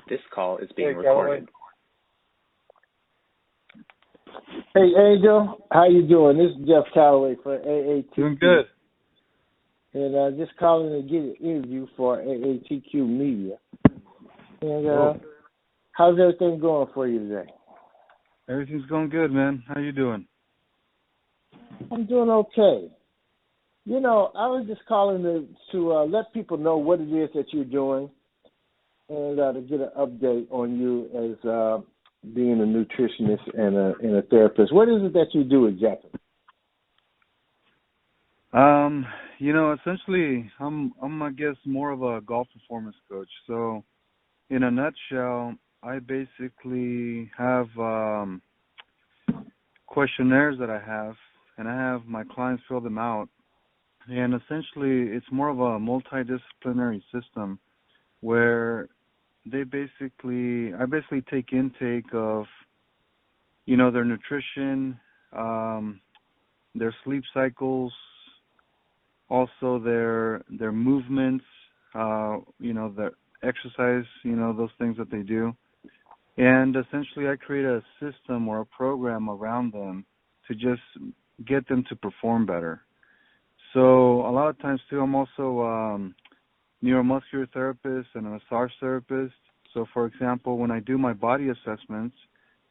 This call is being recorded. Hey, Angel, how you doing? This is Jeff Callaway for AATQ. Doing good. And just calling to get an interview for AATQ Media. And how's everything going for you today? Everything's going good, man. How you doing? I'm doing okay. You know, I was just calling to let people know what it is that you're doing and to get an update on you as being a nutritionist and a therapist. What is it that you do exactly? You know, essentially, I'm I guess more of a golf performance coach. So, in a nutshell, I basically have questionnaires that I have, and I have my clients fill them out. And essentially, it's more of a multidisciplinary system where I basically take intake of, you know, their nutrition, their sleep cycles, also their movements, you know, their exercise, you know, those things that they do. And essentially I create a system or a program around them to just get them to perform better. So a lot of times too, I'm also neuromuscular therapist and a massage therapist. So for example, when I do my body assessments,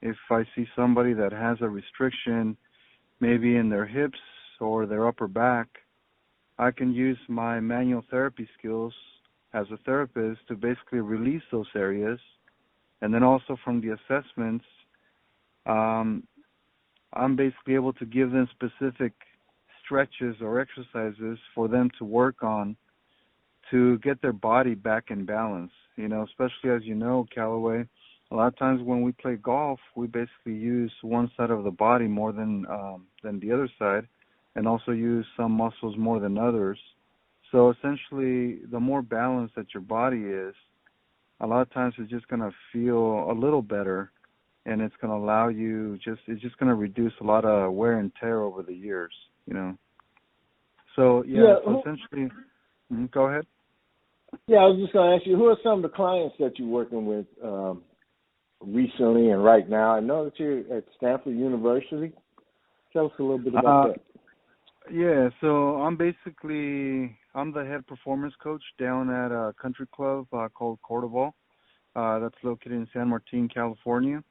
if I see somebody that has a restriction maybe in their hips or their upper back, I can use my manual therapy skills as a therapist to basically release those areas. And then also from the assessments, I'm basically able to give them specific stretches or exercises for them to work on to get their body back in balance. You know, especially as you know, Callaway, a lot of times when we play golf, we basically use one side of the body more than the other side, and also use some muscles more than others. So essentially, the more balanced that your body is, a lot of times it's just going to feel a little better, and it's going to allow you it's just going to reduce a lot of wear and tear over the years, you know. So, so essentially, go ahead. Yeah, I was just going to ask you, who are some of the clients that you're working with recently and right now? I know that you're at Stanford University. Tell us a little bit about that. Yeah, so I'm the head performance coach down at a country club called Cordoval. That's located in San Martin, California.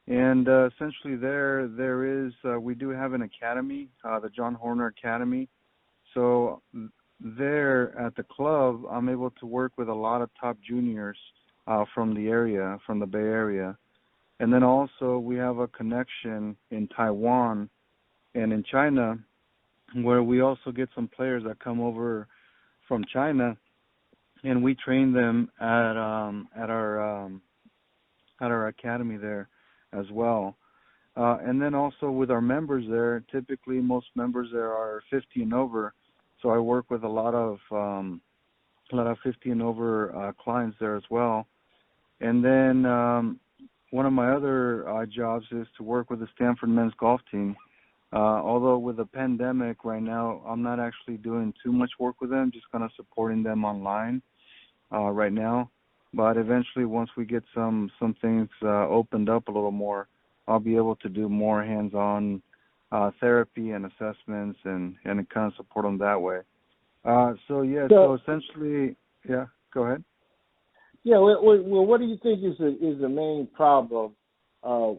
And essentially there is, we do have an academy, the John Horner Academy. So there at the club, I'm able to work with a lot of top juniors from the area, from the Bay Area. And then also we have a connection in Taiwan and in China, where we also get some players that come over from China, and we train them at our academy there as well. And then also with our members there, typically most members there are 50 and over, so I work with a lot of 50 and over clients there as well. And then one of my other jobs is to work with the Stanford men's golf team. Although with the pandemic right now, I'm not actually doing too much work with them, just kind of supporting them online right now. But eventually, once we get some things opened up a little more, I'll be able to do more hands-on therapy and assessments and kind of support them that way. So essentially, yeah, go ahead. Yeah, well, what do you think is the main problem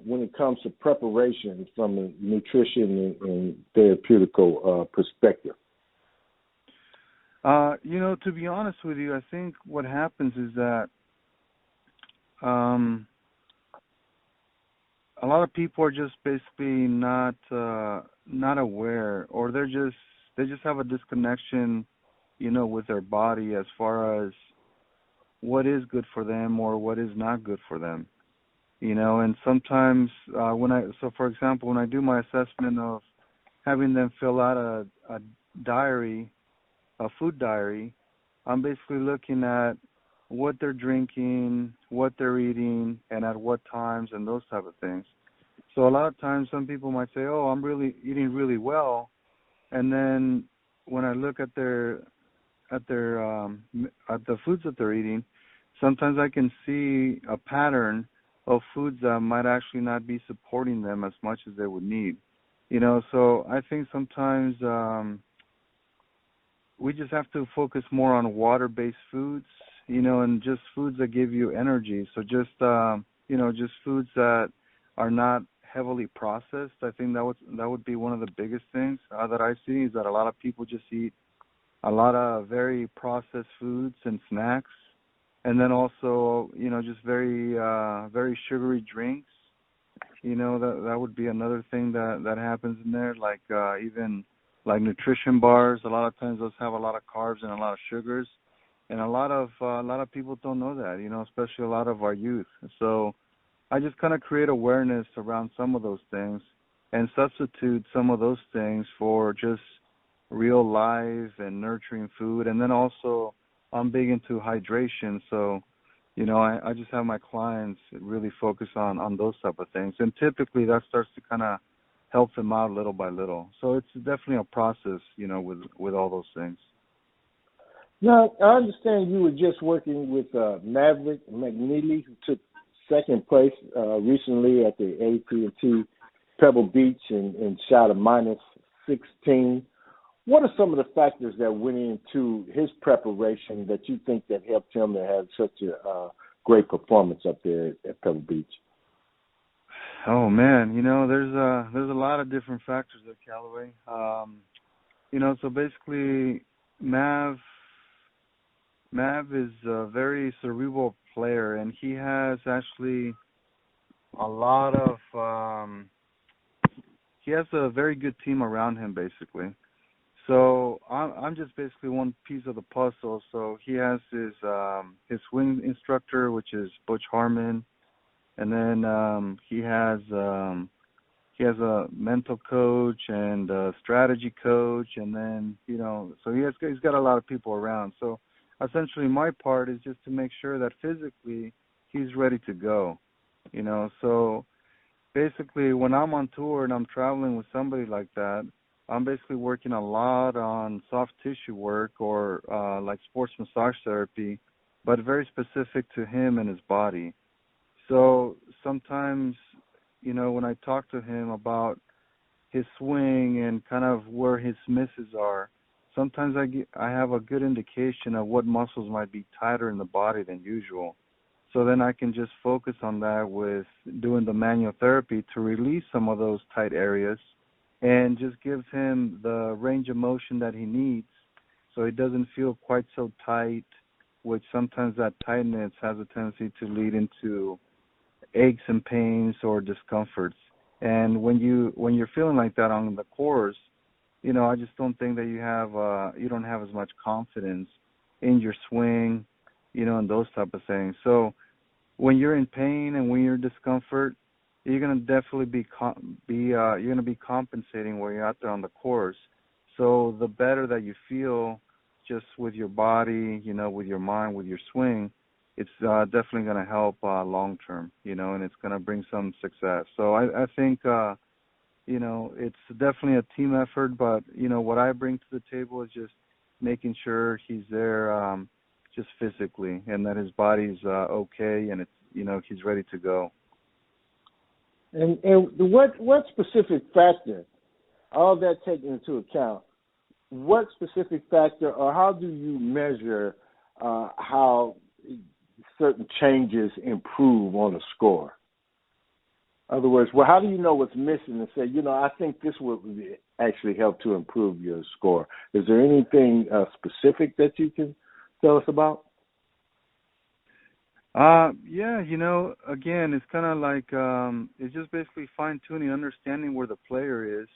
when it comes to preparation from a nutrition and therapeutical perspective? You know, to be honest with you, I think what happens is that a lot of people are just basically not aware, or they just have a disconnection, you know, with their body as far as what is good for them or what is not good for them. You know, and sometimes for example, when I do my assessment of having them fill out a diary, a food diary, I'm basically looking at what they're drinking, what they're eating, and at what times, and those type of things. So a lot of times some people might say, oh, I'm really eating really well, and then when I look at the foods that they're eating, sometimes I can see a pattern of foods that might actually not be supporting them as much as they would need. So I think sometimes we just have to focus more on water-based foods, and just foods that give you energy. So just, just foods that are not heavily processed. I think that would be one of the biggest things that I see, is that a lot of people just eat a lot of very processed foods and snacks, and then also, just very very sugary drinks. That would be another thing that happens in there, like even like nutrition bars. A lot of times those have a lot of carbs and a lot of sugars, and a lot of people don't know that, especially a lot of our youth. So I just kind of create awareness around some of those things and substitute some of those things for just real live and nurturing food. And then also I'm big into hydration, so I just have my clients really focus on those type of things, and typically that starts to kind of help them out little by little. So it's definitely a process, with all those things. Now, I understand you were just working with Maverick McNealy, who took second place recently at the AT&T Pebble Beach and shot a -16. What are some of the factors that went into his preparation that you think that helped him to have such a great performance up there at Pebble Beach? Oh man, there's a lot of different factors at Callaway. So basically, Mav is a very cerebral player, and he has actually a lot of he has a very good team around him, basically. So I'm just basically one piece of the puzzle. So he has his swing instructor, which is Butch Harmon, and then he has a mental coach and a strategy coach, and then so he's got a lot of people around. So essentially, my part is just to make sure that physically he's ready to go. So basically, when I'm on tour and I'm traveling with somebody like that, I'm basically working a lot on soft tissue work or like sports massage therapy, but very specific to him and his body. So sometimes, when I talk to him about his swing and kind of where his misses are, sometimes I have a good indication of what muscles might be tighter in the body than usual. So then I can just focus on that with doing the manual therapy to release some of those tight areas, and just gives him the range of motion that he needs so he doesn't feel quite so tight, which sometimes that tightness has a tendency to lead into aches and pains or discomforts. And when you're feeling like that on the course, I just don't think that you don't have as much confidence in your swing, and those type of things. So when you're in pain and when you're in discomfort, you're going to definitely you're going to be compensating while you're out there on the course. So the better that you feel just with your body, with your mind, with your swing, it's definitely going to help long term, and it's going to bring some success. So I think, it's definitely a team effort, but, what I bring to the table is just making sure he's there just physically, and that his body's okay, and it's, he's ready to go. And what specific factor, all that taken into account, what specific factor or how do you measure how certain changes improve on a score? In other words, how do you know what's missing and say, I think this would actually help to improve your score? Is there anything specific that you can tell us about? Yeah, again, it's kind of like, it's just basically fine-tuning, understanding where the player is,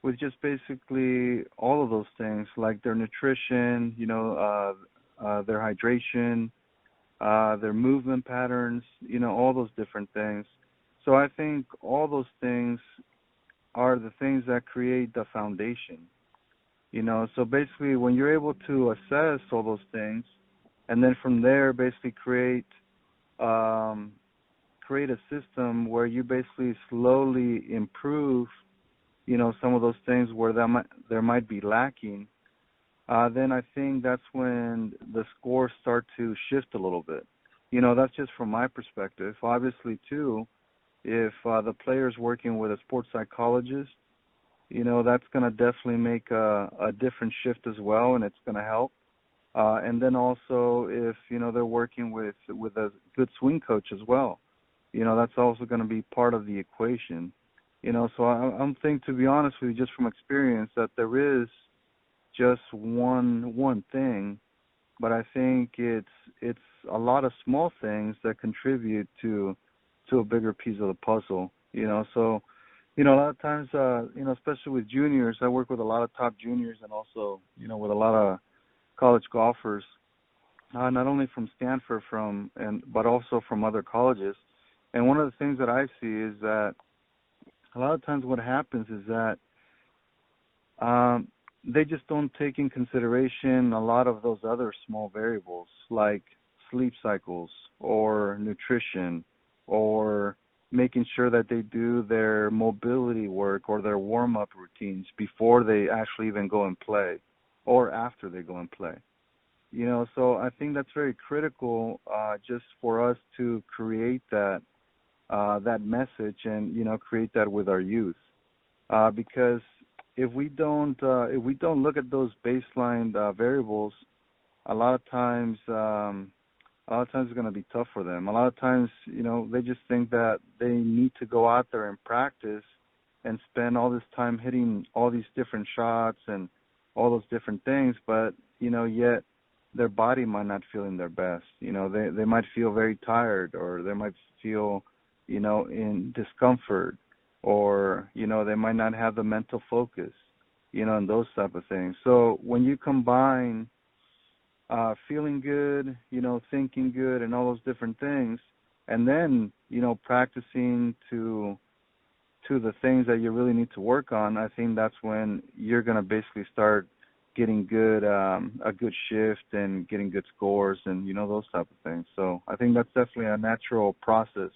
with just basically all of those things, like their nutrition, their hydration, their movement patterns, all those different things. So I think all those things are the things that create the foundation. So basically when you're able to assess all those things and then from there basically create a system where you basically slowly improve, some of those things where there might be lacking, then I think that's when the scores start to shift a little bit. That's just from my perspective. Obviously, too, if the player's working with a sports psychologist, that's going to definitely make a different shift as well, and it's going to help. And then also if, they're working with a good swing coach as well, that's also going to be part of the equation. So I'm thinking, to be honest with you, just from experience, that there is just one thing, but I think it's a lot of small things that contribute to a bigger piece of the puzzle. So a lot of times, especially with juniors, I work with a lot of top juniors and also, with a lot of college golfers, not only from Stanford, but also from other colleges. And one of the things that I see is that a lot of times what happens is that they just don't take in consideration a lot of those other small variables like sleep cycles or nutrition or making sure that they do their mobility work or their warm-up routines before they actually even go and play or after they go and play. So I think that's very critical just for us to create that message and, create that with our youth. Because if we don't look at those baseline variables, a lot of times it's going to be tough for them. A lot of times, they just think that they need to go out there and practice and spend all this time hitting all these different shots and all those different things, but, yet their body might not feel in their best. They might feel very tired, or they might feel, in discomfort, or, they might not have the mental focus, and those type of things. So when you combine feeling good, thinking good, and all those different things, and then, practicing to the things that you really need to work on, I think that's when you're going to basically start getting a good shift and getting good scores and, those type of things. So I think that's definitely a natural process,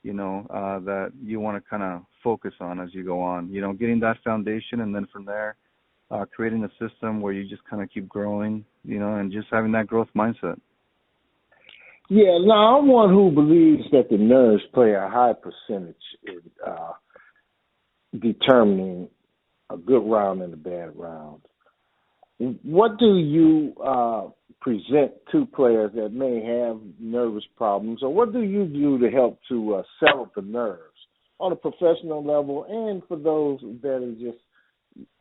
that you want to kind of focus on as you go on, getting that foundation, and then from there, creating a system where you just kind of keep growing, and just having that growth mindset. Yeah, now I'm one who believes that the nerves play a high percentage in determining a good round and a bad round. What do you present to players that may have nervous problems, or what do you do to help to settle the nerves on a professional level, and for those that are just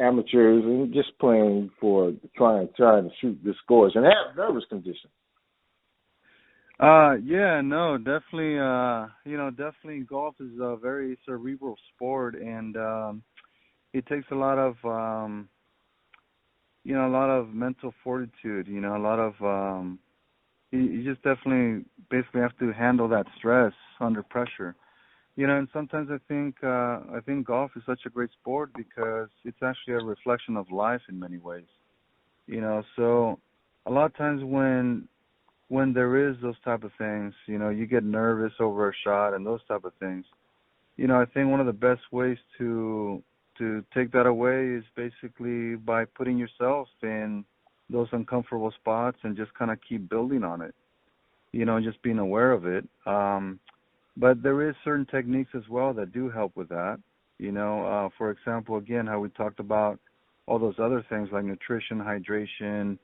amateurs and just playing for trying to shoot the scores and have nervous conditions? Definitely. Definitely golf is a very cerebral sport, and it takes a lot of mental fortitude. A lot of you just definitely basically have to handle that stress under pressure. And sometimes I think golf is such a great sport because it's actually a reflection of life in many ways. So a lot of times when there is those type of things, you get nervous over a shot and those type of things. I think one of the best ways to take that away is basically by putting yourself in those uncomfortable spots and just kind of keep building on it, just being aware of it. But there is certain techniques as well that do help with that. For example, again, how we talked about all those other things like nutrition, hydration,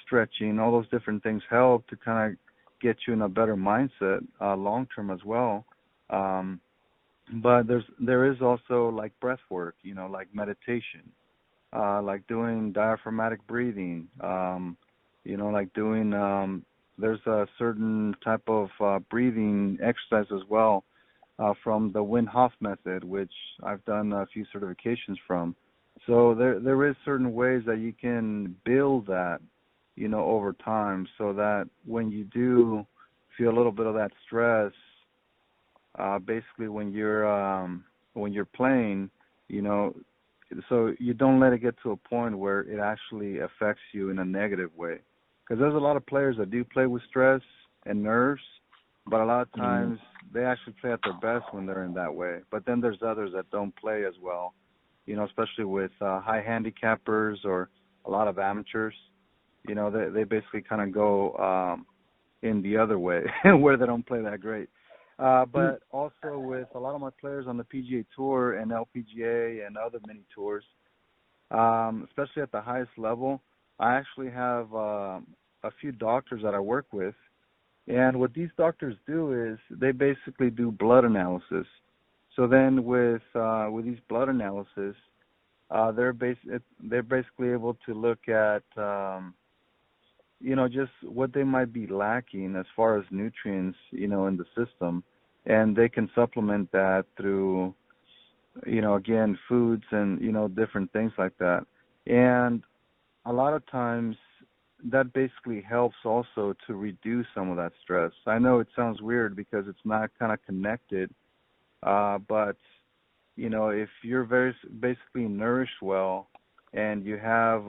stretching, all those different things help to kind of get you in a better mindset long term as well. But there is also like breath work, like meditation, like doing diaphragmatic breathing, like doing there's a certain type of breathing exercise as well from the Wim Hof method, which I've done a few certifications from. So there is certain ways that you can build that, over time, so that when you do feel a little bit of that stress, basically when you're playing, so you don't let it get to a point where it actually affects you in a negative way. Because there's a lot of players that do play with stress and nerves, but a lot of times they actually play at their best when they're in that way. But then there's others that don't play as well, especially with high handicappers or a lot of amateurs, they basically kind of go in the other way where they don't play that great. But also with a lot of my players on the PGA Tour and LPGA and other mini tours, especially at the highest level, I actually have a few doctors that I work with. And what these doctors do is they basically do blood analysis. So then with these blood analysis, they're basically able to look at just what they might be lacking as far as nutrients, in the system, and they can supplement that through, again, foods and, different things like that. And a lot of times that basically helps also to reduce some of that stress. I know it sounds weird because it's not kind of connected, but, if you're basically nourished well and you have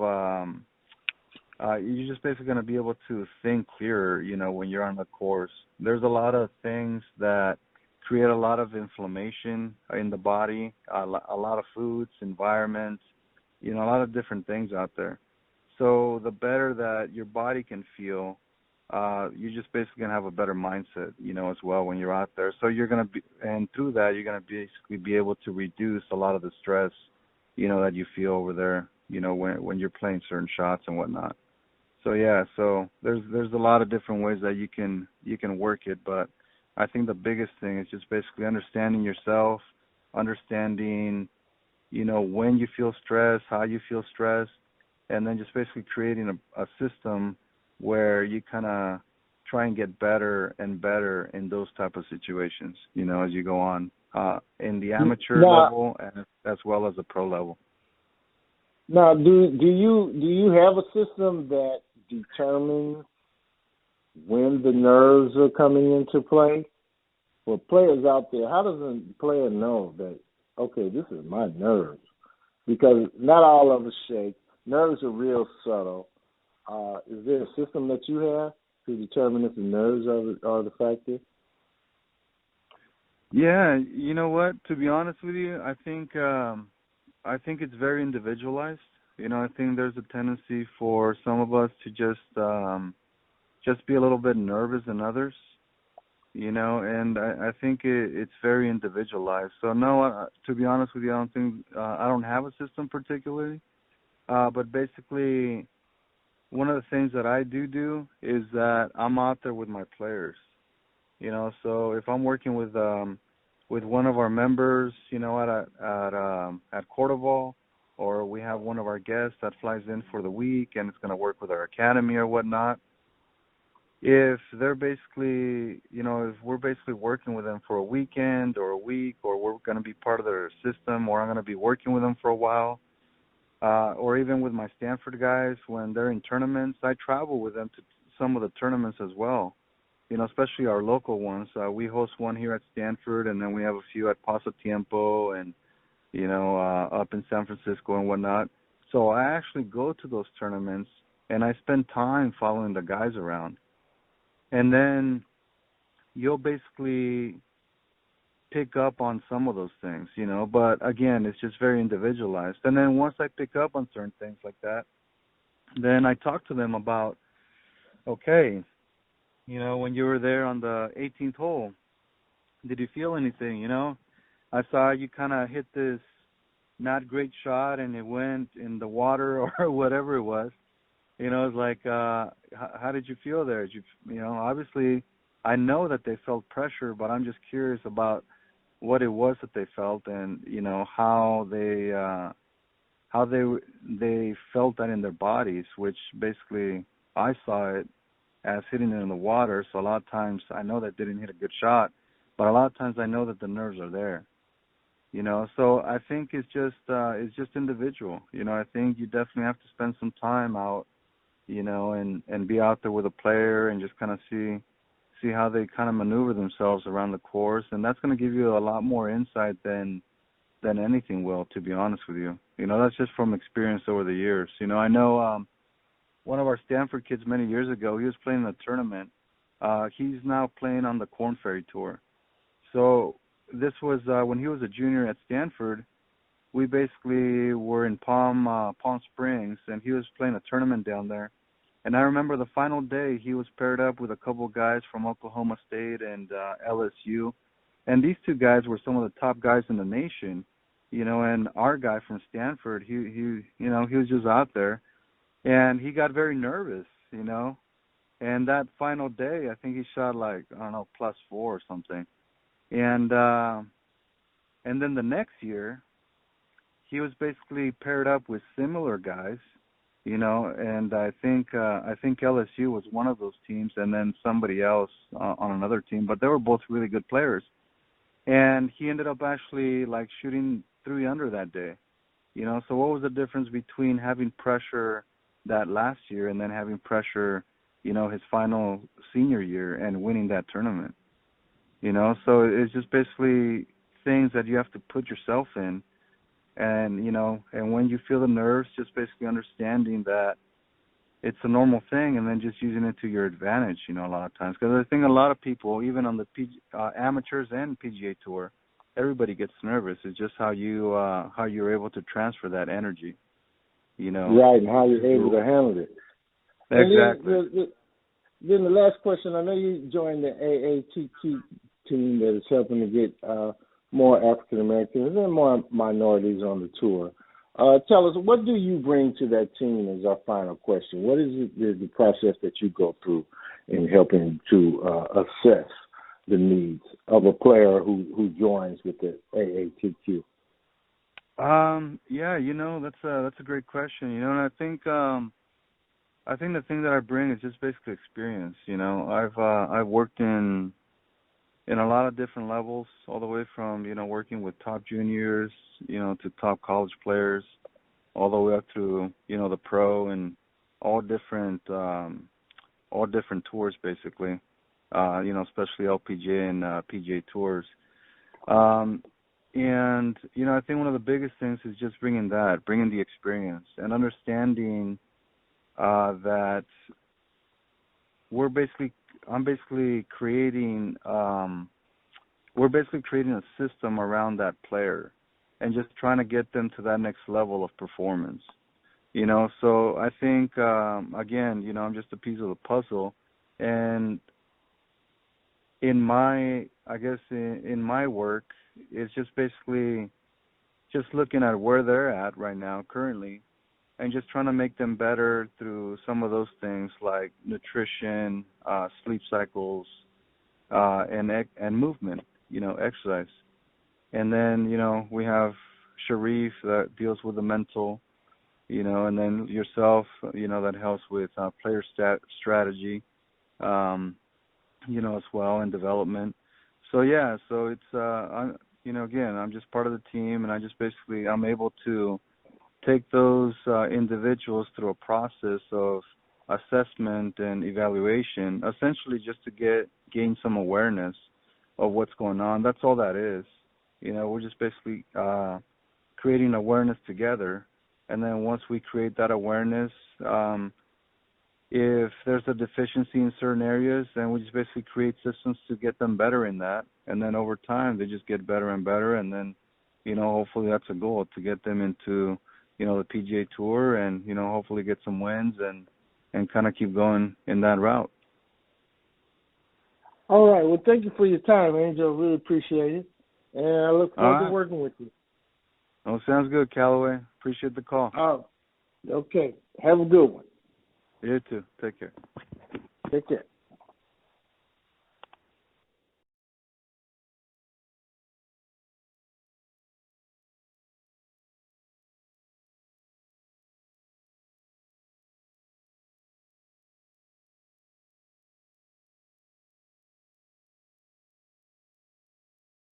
you're just basically going to be able to think clearer, when you're on the course. There's a lot of things that create a lot of inflammation in the body, a lot of foods, environment, a lot of different things out there. So the better that your body can feel, you're just basically going to have a better mindset, as well when you're out there. So you're going to be, and through that, you're going to basically be able to reduce a lot of the stress, that you feel over there, when you're playing certain shots and whatnot. So yeah, so there's a lot of different ways that you can work it, but I think the biggest thing is just basically understanding yourself, understanding, when you feel stressed, how you feel stressed, and then just basically creating a system where you kind of try and get better and better in those type of situations, as you go on in the amateur level and as well as the pro level. Now, do you have a system that determines when the nerves are coming into play? For players out there, how does a player know that, okay, this is my nerves? Because not all of us shake. Nerves are real subtle. Is there a system that you have to determine if the nerves are the factor? Yeah, you know what? To be honest with you, I think it's very individualized. I think there's a tendency for some of us to just be a little bit nervous than others, and I think it's very individualized. So no, to be honest with you, I don't have a system particularly, but basically one of the things that I do is that I'm out there with my players, so if I'm working with one of our members, at Cordoval, or we have one of our guests that flies in for the week and it's going to work with our academy or whatnot, if they're basically, if we're basically working with them for a weekend or a week, or we're going to be part of their system, or I'm going to be working with them for a while, or even with my Stanford guys, when they're in tournaments, I travel with them to some of the tournaments as well, especially our local ones. We host one here at Stanford, and then we have a few at Paso Tiempo and, up in San Francisco and whatnot. So I actually go to those tournaments, and I spend time following the guys around. And then you'll basically pick up on some of those things, but again, it's just very individualized. And then once I pick up on certain things like that, then I talk to them about, okay, when you were there on the 18th hole, did you feel anything, I saw you kind of hit this not great shot and it went in the water or whatever it was. It's like, how did you feel there? Did you, obviously I know that they felt pressure, but I'm just curious about what it was that they felt and, how they felt that in their bodies, which basically I saw it as hitting it in the water. So a lot of times I know that they didn't hit a good shot, but a lot of times I know that the nerves are there. So I think it's just individual. I think you definitely have to spend some time out, and be out there with a player and just kind of see how they kind of maneuver themselves around the course, and that's going to give you a lot more insight than anything will, to be honest with you. That's just from experience over the years. I know one of our Stanford kids many years ago, he was playing in a tournament. He's now playing on the Korn Ferry Tour. So this was when he was a junior at Stanford, we basically were in Palm Springs, and he was playing a tournament down there. And I remember the final day, he was paired up with a couple of guys from Oklahoma State and LSU. And these two guys were some of the top guys in the nation, you know, and our guy from Stanford, he you know, he was just out there. And he got very nervous, you know. And that final day, I think he shot like, I don't know, +4 or something. And then the next year, he was basically paired up with similar guys, you know, and I think LSU was one of those teams, and then somebody else on another team, but they were both really good players. And he ended up actually like shooting 3 under that day, you know. So what was the difference between having pressure that last year and then having pressure, you know, his final senior year and winning that tournament, you know? So it's just basically things that you have to put yourself in. And, you know, and when you feel the nerves, just basically understanding that it's a normal thing and then just using it to your advantage, you know, a lot of times. Because I think a lot of people, even on the amateurs and PGA Tour, everybody gets nervous. It's just how you're able to transfer that energy, you know. Right, and how you're able to handle it. Exactly. Then the last question, I know you joined the AATQ team that is helping to get more African Americans and more minorities on the tour. Tell us, what do you bring to that team as our final question? What is the process that you go through in helping to assess the needs of a player who joins with the AATQ? Yeah, you know, that's a great question. You know, and I think the thing that I bring is just basically experience. You know, I've worked in a lot of different levels, all the way from, you know, working with top juniors, you know, to top college players, all the way up to, you know, the pro and all different tours basically, you know, especially LPGA and PGA tours. And, you know, I think one of the biggest things is just bringing the experience and understanding that I'm basically creating a system around that player and just trying to get them to that next level of performance. You know, so I think again, you know, I'm just a piece of the puzzle, and in my work, it's just basically just looking at where they're at right now currently and just trying to make them better through some of those things like nutrition, sleep cycles, and movement, you know, exercise. And then, you know, we have Sharif that deals with the mental, you know, and then yourself, you know, that helps with player strategy, you know, as well, and development. So, yeah, so it's, you know, again, I'm just part of the team, and I'm able to take those individuals through a process of assessment and evaluation, essentially just to gain some awareness of what's going on. That's all that is. You know, we're just basically creating awareness together, and then once we create that awareness, if there's a deficiency in certain areas, then we just basically create systems to get them better in that, and then over time they just get better and better, and then, you know, hopefully that's a goal, to get them into, you know, the PGA Tour and, you know, hopefully get some wins and kind of keep going in that route. All right. Well, thank you for your time, Angel. Really appreciate it. And I look forward to working with you. Oh, sounds good, Callaway. Appreciate the call. Okay. Have a good one. You too. Take care. Take care.